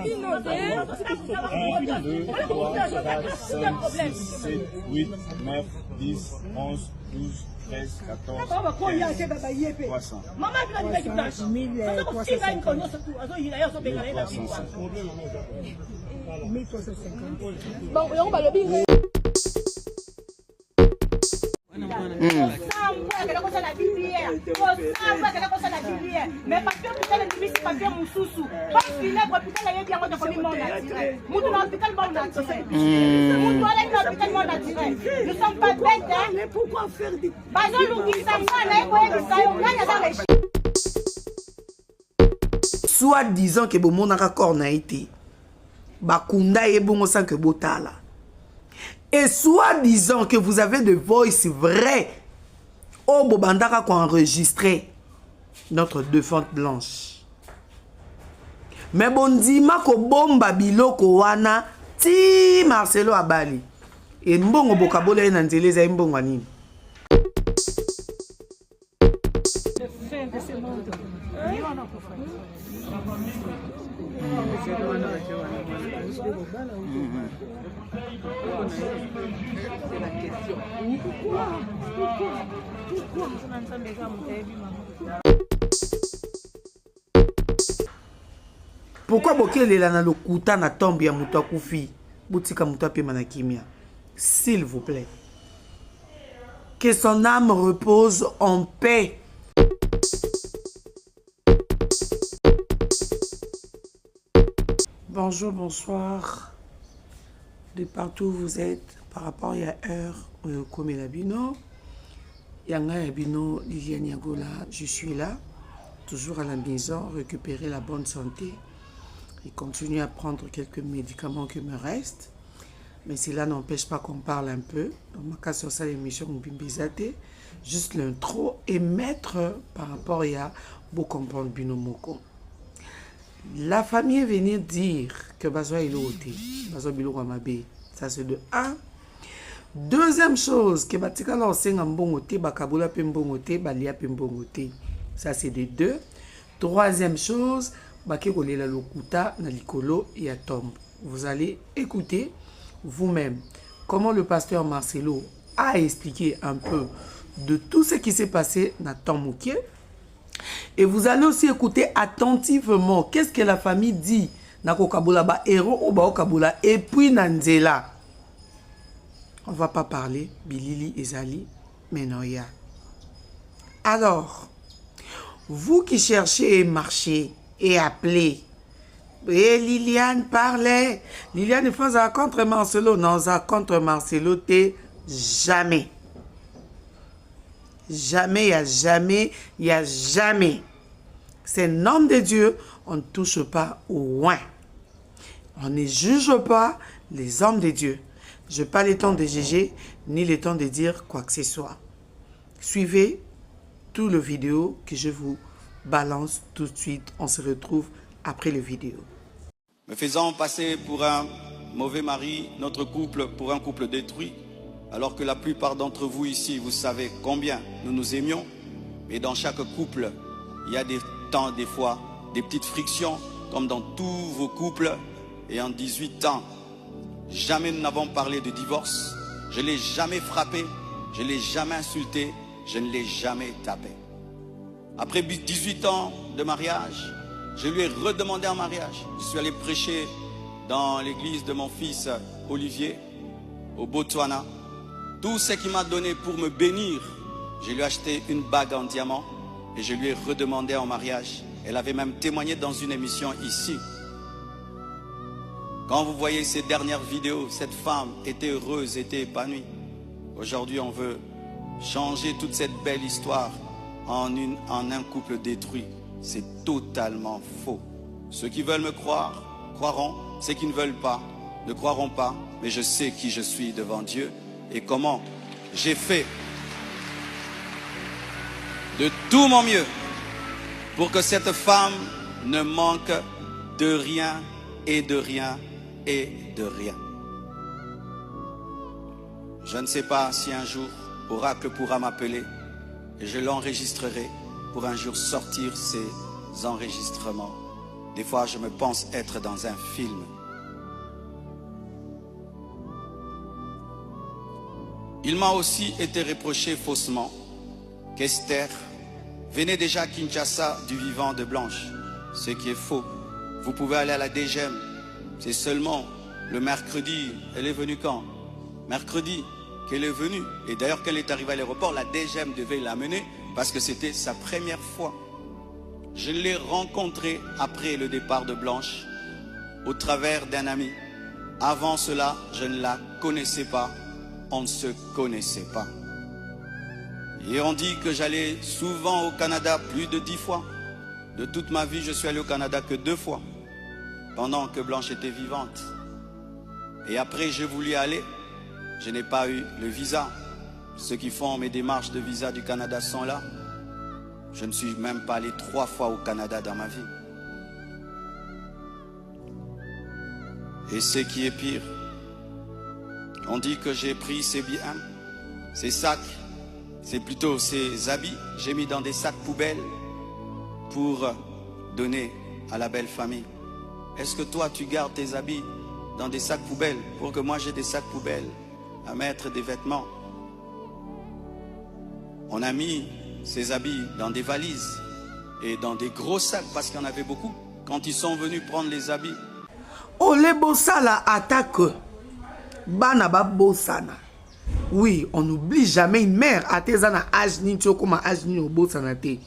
8, 9, 10, 11, 12, 13, 14, 300. Soit disant que bon n'a corps n'a été bakunda et bon sans que botala. Et soit disant que vous avez de voice vrai au bobandaka qu'on enregistré notre défunte blanche. Mais bon dima ko bomba biloko wana ti Marcelo Abali. Et mbongo bokabole na nzeleza mbongo nini. Pourquoi bokele la na lokuta na tombe ya mutu akufi butika mutu apema na kimia? S'il vous plaît. Que son âme repose en paix. Bonjour, bonsoir. De partout où vous êtes, par rapport à l'heure, comme la bino, Yanga Yabino, Liliane Yagola, je suis là, toujours à la maison, récupérer la bonne santé et continuer à prendre quelques médicaments qui me restent. Mais cela n'empêche pas qu'on parle un peu. Dans ma cas, sur ça, l'émission Mbimbizate, juste l'intro et mettre par rapport à beaucoup comprendre Binomoko. La famille est venue dire que Bazoa est l'autre, Bazoa Bilo Wamabe. Ça c'est de 1. Deuxième chose, que Batika l'enseigne en bon côté, Bakabola Pembongote, Balia Pembongote. Ça c'est de 2. Troisième chose, Bakekole la lokuta na likolo et à tombe. Vous allez écouter vous-même comment le pasteur Marcelo a expliqué un peu de tout ce qui s'est passé dans Tomouké. Et vous allez aussi écouter attentivement qu'est-ce que la famille dit Nako Kabola ba héros ou ba Kabola et puis Nanzela. On va pas parler Bilili Ezali mais Noya. Alors, vous qui cherchez et marchez et appelez, et Liliane parlait. Liliane faisait un contre Marcelo. Non, ça contre Marcelo, t'es jamais. Jamais, il n'y a jamais, il n'y a jamais. C'est un homme de Dieu, on ne touche pas au loin. On ne juge pas les hommes de Dieu. Je n'ai pas le temps de juger, ni le temps de dire quoi que ce soit. Suivez tout le vidéo que je vous balance tout de suite. On se retrouve après le vidéo. Me faisant passer pour un mauvais mari, notre couple pour un couple détruit, alors que la plupart d'entre vous ici, vous savez combien nous nous aimions. Mais dans chaque couple, il y a des temps, des fois, des petites frictions, comme dans tous vos couples. Et en 18 ans, jamais nous n'avons parlé de divorce. Je ne l'ai jamais frappé, je ne l'ai jamais insulté, je ne l'ai jamais tapé. Après 18 ans de mariage, je lui ai redemandé en mariage. Je suis allé prêcher dans l'église de mon fils Olivier, au Botswana. Tout ce qu'il m'a donné pour me bénir, je lui ai acheté une bague en diamant et je lui ai redemandé en mariage. Elle avait même témoigné dans une émission ici. Quand vous voyez ces dernières vidéos, cette femme était heureuse, était épanouie. Aujourd'hui, on veut changer toute cette belle histoire en un couple détruit. C'est totalement faux. Ceux qui veulent me croire, croiront. Ceux qui ne veulent pas, ne croiront pas. Mais je sais qui je suis devant Dieu et comment j'ai fait de tout mon mieux pour que cette femme ne manque de rien et de rien et de rien. Je ne sais pas si un jour Oracle pourra m'appeler et je l'enregistrerai pour un jour sortir ces enregistrements. Des fois, je me pense être dans un film. Il m'a aussi été reproché faussement qu'Esther venait déjà à Kinshasa du vivant de Blanche, ce qui est faux. Vous pouvez aller à la DGM, c'est seulement le mercredi. Elle est venue quand? Mercredi qu'elle est venue. Et d'ailleurs, quand elle est arrivée à l'aéroport, la DGM devait l'amener parce que c'était sa première fois. Je l'ai rencontrée après le départ de Blanche au travers d'un ami. Avant cela, je ne la connaissais pas. On ne se connaissait pas. Et on dit que j'allais souvent au Canada plus de 10 fois. De toute ma vie, je suis allé au Canada que 2 fois, pendant que Blanche était vivante. Et après, j'ai voulu aller, je n'ai pas eu le visa. Ceux qui font mes démarches de visa du Canada sont là. Je ne suis même pas allé 3 fois au Canada dans ma vie. Et ce qui est pire, on dit que j'ai pris ses biens, ses sacs, c'est plutôt ses habits, j'ai mis dans des sacs poubelles pour donner à la belle famille. Est-ce que toi tu gardes tes habits dans des sacs poubelles pour que moi j'ai des sacs poubelles à mettre des vêtements? On a mis ces habits dans des valises et dans des gros sacs parce qu'il y en avait beaucoup. Quand ils sont venus prendre les habits. Oh, les bossala attaque. Bana ba bossana. Oui, on n'oublie jamais une mère à tes ans âge ni tu comme âge ni au bossana te.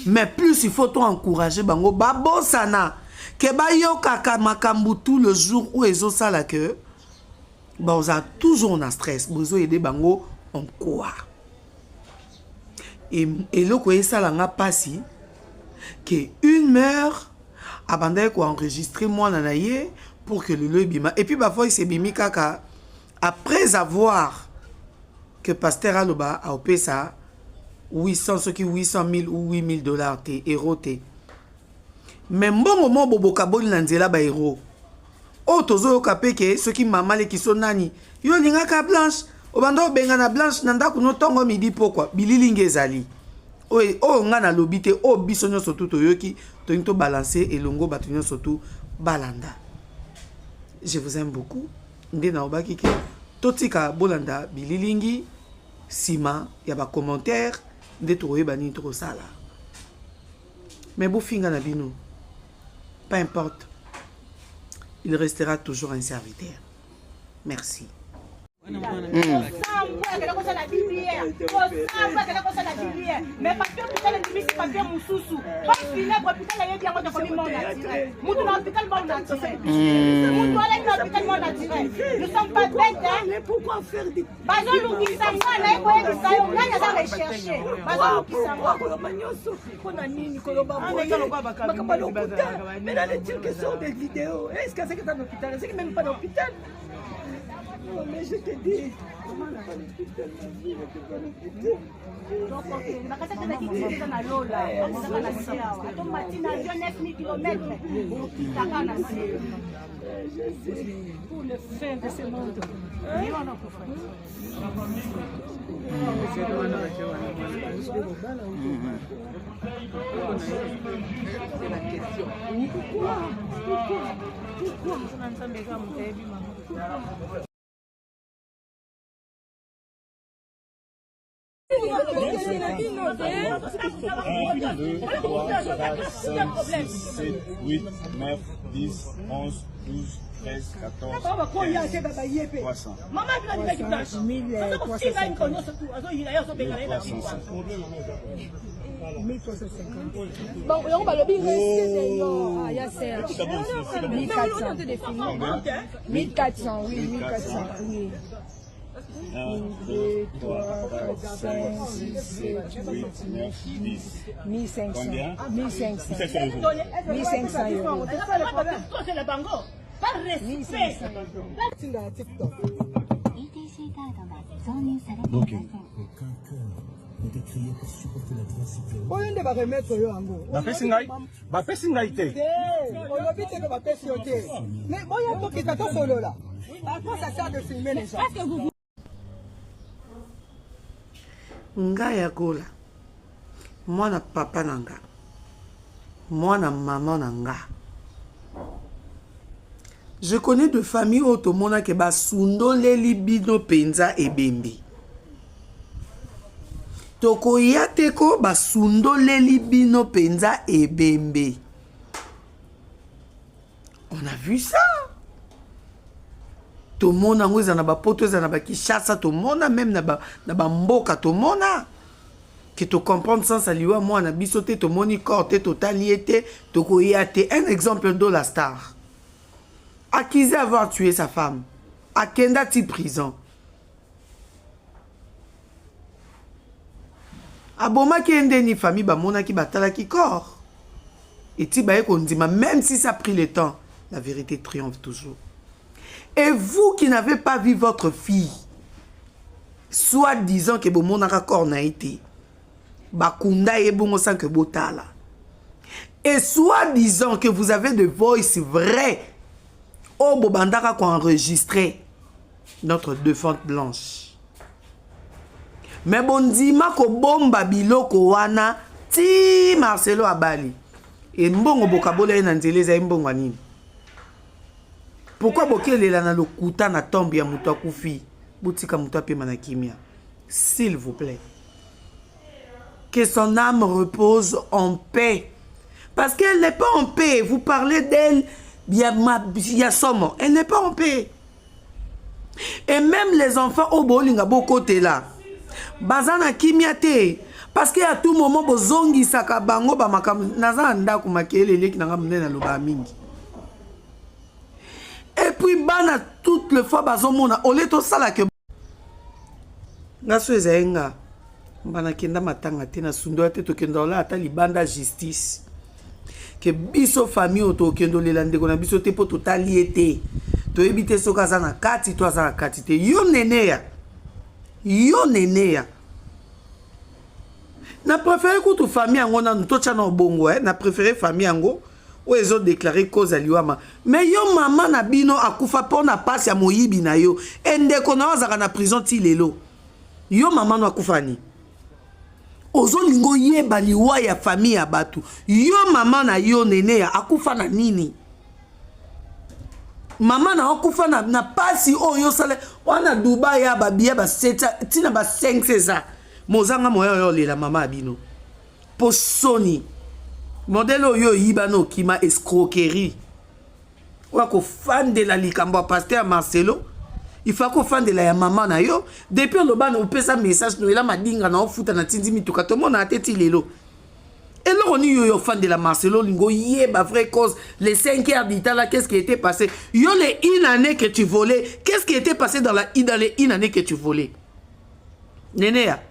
Mais plus il faut t'encourager bango ba bossana. Que ba yo kaka makambu tout le jour où ils ont ça là que. Bah on a toujours un stress. Besoin aider bango en quoi. Et le quoi ça là n'a pas si que une mère abandonne quoi enregistrer moi nanaye pour que le bima. Et puis parfois il s'est bimi kaka. Après avoir que Pasteur Aloba a opé ça, 800 000 ou 8 000 dollars, euros. Mais bon moment, bobo kaboli nanzela ba héros. Oh, tozo yo kapeke, ceux qui mamale qui sont nani. Yo linga ka Blanche. Obando bengana Blanche, nanda kuno tongo midi pourquoi? Bililinge zali. Oh, ngana lobite, oh, bisonyo sotu toyoki, to balancer et longo batunyo sotu balanda. Je vous aime beaucoup. Nde na obaki ki totika bolanda bililingi sima ya ba commentaire nde toye bani to sala. Mais bo finga na bino. Pas importe. Il restera toujours un serviteur. Merci. Mais papier putain le c'est papier moussousou. Pas funèbre putain la yébi yango de famille mon naturel. Moutou na hôpital mon naturel. Moutou ala na hôpital mon naturel. Nous sommes pas bêtes hein. Mais pourquoi faire des bazo lukisanga na eboye bisayo nganya za rechercher. Bazo lukisanga ko manyoso ko na nini ko loba boye. Mais là les trucs sont des vidéos. Est-ce que c'est que dans l'hôpital? C'est même pas dans l'hôpital. Non, mais je te dis, comment on a pas l'hôpital? Donc, ma cassette de qui est dans la Lola, on a la Sia. Attends, Martina, 9 000 km. Je sais, pour le fin de ce monde. C'est la question. Pourquoi? Un, 2, 3, 4, 5, 6, 7, 8, 9, 10, 11, 12, 13, 14, 300. Bon, on va le dire. Il y a 1400. 1400, oui, 1400. 1, 2, 3, 4, 5, 6, 7, 8, 9, 10. 1500. Combien? 1500. 1500 euros. 1500 euros. C'est le bango. Pas respect. Donc, aucun cœur n'était créé pour supporter l'adversité. Oyo nde ba remettre yo yango. Bapesi ngai te. Olobi te ko ba pesi yo te. Mais boya to kita to solo là. À quoi ça sert de filmer les gens? Nga ya gola. Mwana papa nanga. moi na maman nanga. Je connais de familles où tout le monde qui ba sundo leli bino penza et bembi. Toko yateko ba sundo leli bino penza et bembe. On a vu ça. Tout le monde a ba poto za na ba Kinshasa, tout le monde même na ba mboka tout le monde que tu comprends sans saluer moi na bisoté tout moni corté totalité toko yate. Un exemple de la star. Accusé avoir tué sa femme. À Kendati prison. Aboma qui est une famille, bamona qui batala qui corps. Et tibaye qu'on dit, même si ça a pris le temps, la vérité triomphe toujours. Et vous qui n'avez pas vu votre fille, soit disant que bomona corps n'a été, bakunda et bon sang que botala. Et soit disant que vous avez de voice vrai. Oh, Bobandaka qui a enregistré notre défunte blanche. Mais bon, dima ko bomba biloko wana ti Marcelo Abali. Et mbongo bokabole na nzeleza mbongo nini. Pourquoi bokele la na lokuta na tombe ya mutu akufi? Butika mutu apema na kimia. S'il vous plaît. Que son âme repose en paix. Parce qu'elle n'est pas en paix. Vous parlez d'elle. Il y a son, elle n'est pas en paix. Et même les enfants au bowling à beau côté là. Bazana kimiate. Parce qu'à tout moment, bozongi sakabango ba makam nazanda kumakele leki nanga mnena loba mingi. Et puis bana toutes les fois bazomona oleto sala que ngaso ezenga bana kenda matanga tena sundo ate to kenda la ata libanda justice. Que biso famille auto kendo lelande kona biso te po totalité to ebite soka sana kati to sana kati te yo nenea na préféré que tu famille ngo na to tchana obongo na préféré famille ngo o ezo déclarer cause aliwama mais yo maman na bino akufa pona passe ya moyibi na yo endeko na ozaka na prison ti lelo yo maman no akufa ni ozolingo yeba liwa ya famille ya batu yo mama na yo nene ya akufa na nini mama na akufa na pasi oyo sale wana Dubai ya babia ba seta tina ba 5 cesa mozanga moyo yo lela mama abino posoni modelo yo yiba no kima escroquerie wako fan de la likambo pasteur Marcelo. Il faut qu'on fasse de la maman na yo. Depuis le ban on peut ça message nous là madinga na ofuta na tindi mituka to mona teti lelo. Et là on y yo fan de la Marcelo lingo yeba vraie cause les 5 heures d'Itala qu'est-ce qui était passé? Yo les une année que tu volais, qu'est-ce qui était passé dans les une année que tu volais? Nénéa.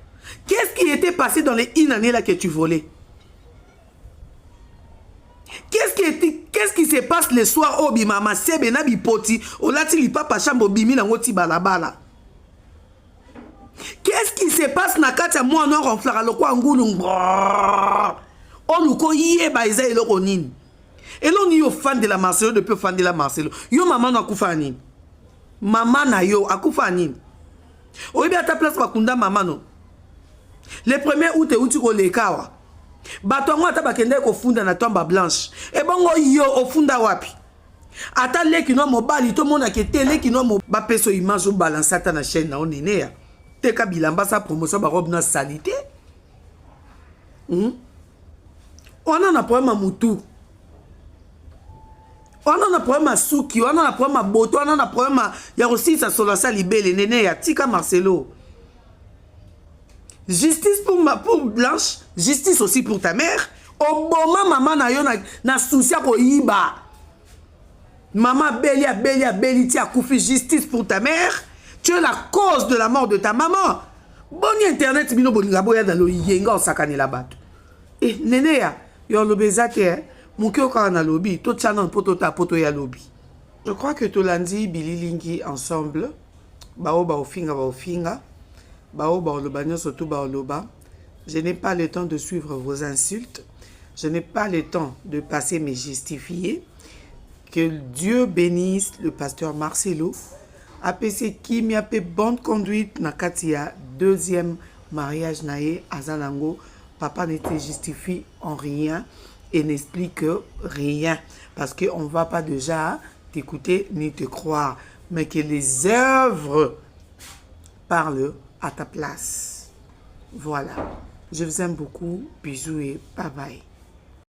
Qu'est-ce qui était passé dans les une année là que tu volais? Qu'est-ce qui se passe le soir au bimama sebe na bipoti olati li papa chambo bimi na ngoti balabala? Qu'est-ce qui se passe na kati ya moi no ronflara lokwa ngulu oluko yeba eza eloko nini? Elo ni yo fan de la Marcelo depuis fan de la Marcelo. Yo maman no akufa nini? Maman na yo akufa nini? Oyebi ata place bakunda maman no. Le 1er août uti ko lekawa. Bato ngo ata bakende ko funda na tomba blanche. E bongo yo ofunda wapi? Ata leki no mobali to mona ke tele ki no mo ba peso image o balance ata na chaîne na onene ya. Teka bilamba sa promotion ba robe na salité. On a un problème à Moutou. On a un problème à Souki, on a un problème à Boto, on a un problème à... Il y a aussi ça sur la salle libelle, Néné, il y a Tika Marcelo. Justice pour Blanche, justice aussi pour ta mère. Obama maman na yo na souci ko yiba. Maman Béli tia koufi justice pour ta mère. Tu es la cause de la mort de ta maman. Boni internet bino bolinga boya dans le yenga osakane la bato. Eh Néné ya yo lobezate mukyo ka na lobby to tchana poto ta poto ya lobby. Je crois que Tolandi Bililingi ensemble bao ofinga je n'ai pas le temps de suivre vos insultes. Je n'ai pas le temps de passer mes justifiés. Que Dieu bénisse le pasteur Marcelo. APC qui m'a fait bonne conduite na katia deuxième mariage nae azalango. Papa n'était justifié en rien. et n'explique rien. Parce qu'on ne va pas déjà t'écouter ni te croire. Mais que les œuvres parlent à ta place. Voilà. Je vous aime beaucoup. Bisous et bye bye.